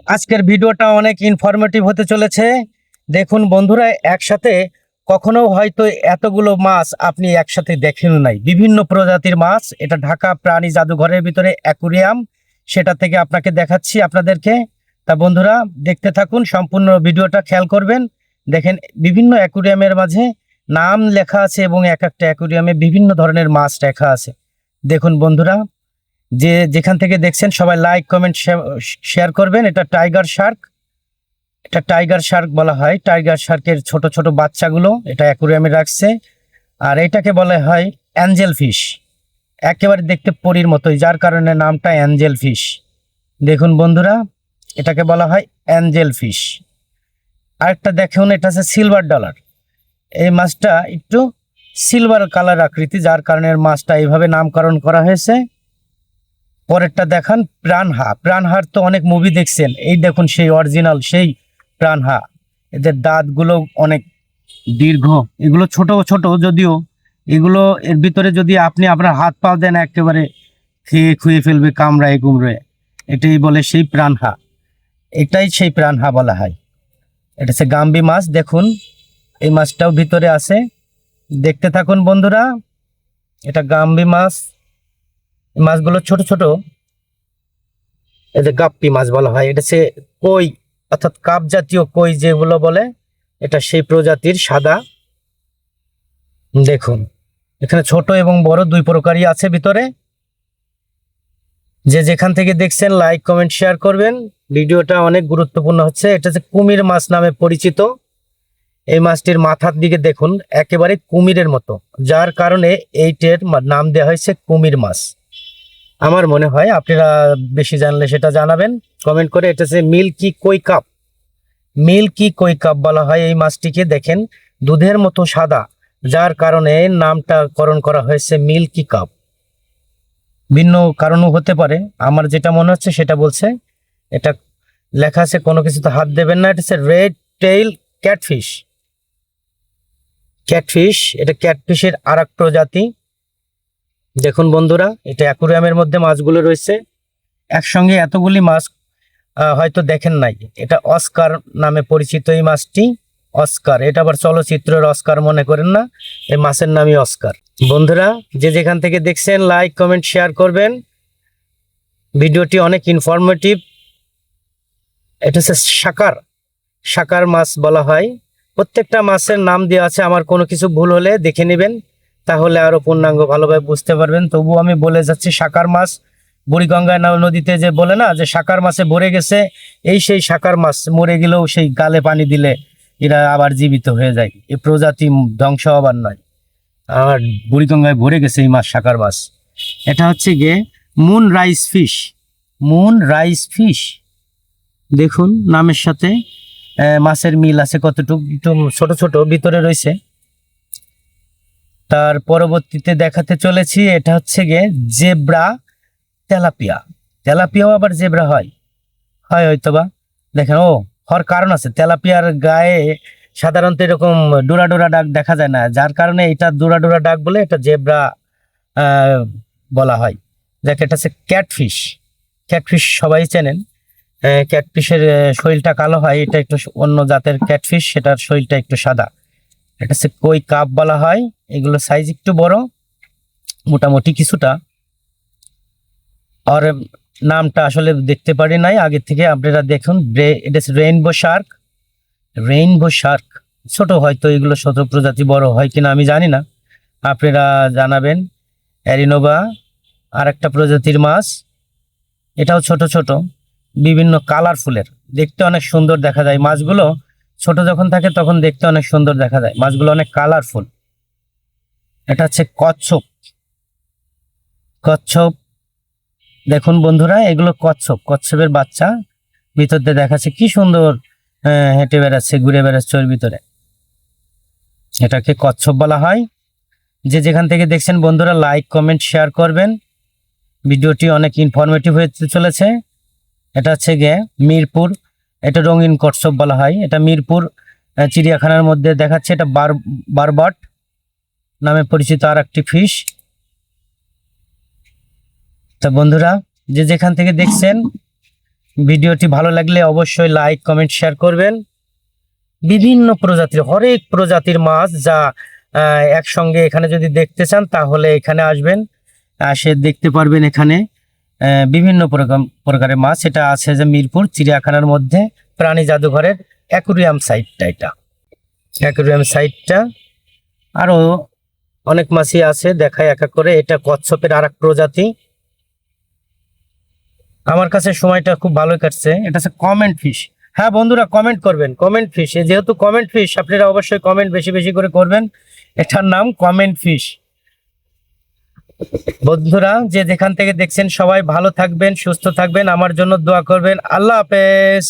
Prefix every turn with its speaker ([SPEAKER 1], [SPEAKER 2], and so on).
[SPEAKER 1] আজকের ভিডিওটা অনেক ইনফরমেটিভ হতে চলেছে। দেখুন বন্ধুরা, একসাথে কখনো হয়তো এতগুলো মাছ আপনি একসাথে দেখেন নাই। বিভিন্ন প্রজাতির মাছ, এটা ঢাকা প্রাণী জাদুঘরের ভিতরে অ্যাকুরিয়াম, সেটা থেকে আপনাকে দেখাচ্ছি আপনাদেরকে। তা বন্ধুরা দেখতে থাকুন, সম্পূর্ণ ভিডিওটা খেয়াল করবেন। দেখেন বিভিন্ন অ্যাকুরিয়ামের মাঝে নাম লেখা আছে এবং এক একটা অ্যাকুরিয়ামে বিভিন্ন ধরনের মাছ লেখা আছে। দেখুন বন্ধুরা, যে যেখান থেকে দেখছেন সবাই লাইক কমেন্ট শেয়ার করবেন। এটা টাইগার শার্ক, এটা টাইগার শার্ক বলা হয়। টাইগার শার্কের ছোট ছোট বাচ্চাগুলো এটা অ্যাকুরিয়ামে রাখছে। আর এটাকে বলা হয় অ্যাঞ্জেল ফিশ, একেবারে দেখতে পরীর মতোই, যার কারণে নামটা অ্যাঞ্জেল ফিশ। দেখুন বন্ধুরা, এটাকে বলা হয় অ্যাঞ্জেল ফিশ। আরেকটা দেখুন, এটা হচ্ছে সিলভার ডলার। এই মাছটা একটু সিলভার কালার আকৃতি, যার কারণে মাছটা এইভাবে নামকরণ করা হয়েছে। পরেরটা দেখান প্রাণহা। প্রাণহার তো অনেক মুভি দেখছেন, এই দেখুন সেই অরিজিনাল সেই প্রাণহা। এদের দাঁতগুলো অনেক দীর্ঘ, এগুলো ছোট ছোট যদিও, এগুলো এর ভিতরে যদি আপনি আপনার হাত পা দেন একেবারে খেয়ে খুয়ে ফেলবে কামড়ায় কুমড়ে। এটাই বলে সেই প্রাণহা, এটাই সেই প্রাণহা বলা হয়। এটা হচ্ছে গাম্বি মাছ। দেখুন এই মাছটাও ভিতরে আছে, দেখতে থাকুন বন্ধুরা। এটা গাম্বি মাছ, মাছগুলো ছোট ছোট, এটা গাপ্পি মাছ বলা হয়। এটা হচ্ছে কই, অর্থাৎ কাপ জাতীয় কই যেগুলো বলে, এটা সেই প্রজাতির সাদা। দেখুন এখানে ছোট এবং বড় দুই প্রকারই আছে ভিতরে। যে যেখান থেকে দেখছেন লাইক কমেন্ট শেয়ার করবেন, ভিডিওটা অনেক গুরুত্বপূর্ণ হচ্ছে। এটা হচ্ছে কুমির মাছ নামে পরিচিত। এই মাছটির মাথার দিকে দেখুন একেবারে কুমিরের মতো, যার কারণে এইটার নাম দেওয়া হয়েছে কুমির মাছ। আমার মনে হয় আপনারা বেশি জানলে সেটা জানাবেন কমেন্ট করে। এটা হচ্ছে মিল্কি কই কাপ, মিল্কি কই কাপ বলা হয় এই মাছটিকে। দেখেন দুধের মতো সাদা, যার কারণে নামটা করণ করা হয়েছে মিল্কি কাপ। ভিন্ন কারণও হতে পারে, আমার যেটা মনে হচ্ছে সেটা বলছে। এটা লেখা আছে কোনো কিছুতে হাত দেবেন না। এটা হচ্ছে রেড টেইল ক্যাটফিশ। ক্যাটফিশ, এটা ক্যাটফিশের আর এক প্রজাতি। দেখুন বন্ধুরা, এটা অ্যাকুরিয়ামের মধ্যে মাছগুলো রয়েছে একসঙ্গে, এতগুলি মাছ হয়তো দেখেন নাই। এটা অস্কার নামে পরিচিত এই মাছটি। অস্কার, এটা আবার চলচ্চিত্রের অস্কার মনে করেন না, এই মাছের নামই অস্কার। বন্ধুরা যে যেখান থেকে দেখছেন লাইক কমেন্ট শেয়ার করবেন, ভিডিওটি অনেক ইনফরমেটিভ। এটা হচ্ছে সাকার, সাকার মাছ বলা হয়। প্রত্যেকটা মাছের নাম দেওয়া আছে, আমার কোনো কিছু ভুল হলে দেখে নেবেন, তাহলে আরো পূর্ণাঙ্গ ভালোভাবে বুঝতে পারবেন। তবু আমি বলে যাচ্ছি সাকার মাছ। বুড়িগঙ্গা নদীতে যে বলে না যে সাকার মাছে ভরে গেছে, এই সেই সাকার মাছ। মরে গেলেও সেই গালে পানি দিলে এরা আবার জীবিত হয়ে যায়, এই প্রজাতি ধ্বংস হবার নয়। আর বুড়িগঙ্গায় ভরে গেছে এই মাছ, সাকার মাছ। এটা হচ্ছে গিয়ে moon rice fish, moon rice fish. দেখুন নামের সাথে মাছের মিল আছে কতটুকু, একটু ছোট ছোট ভিতরে রয়েছে। তার পরবর্তীতে দেখাতে চলেছি, এটা হচ্ছে গিয়ে জেব্রা তেলাপিয়া। তেলাপিয়াও আবার জেব্রা হয়, হয় হয়তোবা। দেখেন ও হওয়ার কারণ আছে, তেলাপিয়ার গায়ে সাধারণত এরকম ডোরা ডোরা দাগ দেখা যায় না, যার কারণে এটা ডোরা ডোরা দাগ বলে এটা জেব্রা বলা হয়। দেখ এটা হচ্ছে ক্যাটফিশ। ক্যাটফিশ সবাই চেনেন। ক্যাটফিশের শরীরটা কালো হয়, এটা একটু অন্য জাতের ক্যাটফিশ, সেটার শরীরটা একটু সাদা। এটা হচ্ছে কই কাপ বলা হয়। এগুলো সাইজ একটু বড় মোটামুটি কিছুটা। আর নামটা আসলে দেখতে পারি নাই আগে থেকে, আপনারা দেখুন। এটা হচ্ছে রেইনবো শার্ক, রেইনবো শার্ক। ছোট হয়তো এগুলো ছোট প্রজাতি, বড় হয় কিনা আমি জানি না, আপনারা জানাবেন। অ্যারিনোভা আর একটা প্রজাতির মাছ, এটাও ছোট ছোট, বিভিন্ন কালারফুলের, দেখতে অনেক সুন্দর দেখা যায়। মাছগুলো ছোট যখন থাকে তখন দেখতে অনেক সুন্দর দেখা যায়, মাছগুলো অনেক কালারফুল। এটা হচ্ছে কচ্ছপ, কচ্ছপ। দেখুন বন্ধুরা এগুলো কচ্ছপ, কচ্ছপের বাচ্চা। ভিতর দিয়ে দেখাচ্ছে কি সুন্দর হেঁটে বেড়াচ্ছে, ঘুরে বেড়াচ্ছে ওর ভিতরে। এটাকে কচ্ছপ বলা হয়। যে যেখান থেকে দেখছেন বন্ধুরা লাইক কমেন্ট শেয়ার করবেন, ভিডিওটি অনেক ইনফরমেটিভ হতে চলেছে। এটা হচ্ছে গিয়ে মিরপুর, এটা রঙিন কচ্ছপ বলা হয়। এটা মিরপুর চিড়িয়াখানার মধ্যে দেখাচ্ছে। এটা বারবাট নামে পরিচিত আর একটি ফিশ। তা বন্ধুরা যে যেখান থেকে দেখছেন ভিডিওটি ভালো লাগলে অবশ্যই লাইক কমেন্ট শেয়ার করবেন। বিভিন্ন প্রজাতির হরেক প্রজাতির মাছ যা একসঙ্গে এখানে যদি দেখতে চান তাহলে এখানে আসবেন, আসে দেখতে পারবেন। এখানে বিভিন্ন প্রকারের মাছ। এটা আছে যে মিরপুর চিড়িয়াখানার মধ্যে প্রাণী জাদুঘরের অ্যাকুরিয়াম সাইটটা, এটা অ্যাকুরিয়াম সাইটটা। আরো অনেক মাছই আছে, দেখায় এক এক করে। এটা কচ্ছপের আর এক প্রজাতি। আমার কাছে সময়টা খুব ভালো কাটছে। এটা হচ্ছে কমেন্ট ফিশ। হ্যাঁ বন্ধুরা, কমেন্ট করবেন কমেন্ট ফিশ। যেহেতু কমেন্ট ফিশ, আপনারা অবশ্যই কমেন্ট বেশি বেশি করে করবেন। এটার নাম কমেন্ট ফিশ। বন্ধুরা যে যেখান থেকে দেখছেন সবাই ভালো থাকবেন, সুস্থ থাকবেন, আমার জন্য দোয়া করবেন। আল্লাহ হাফেজ।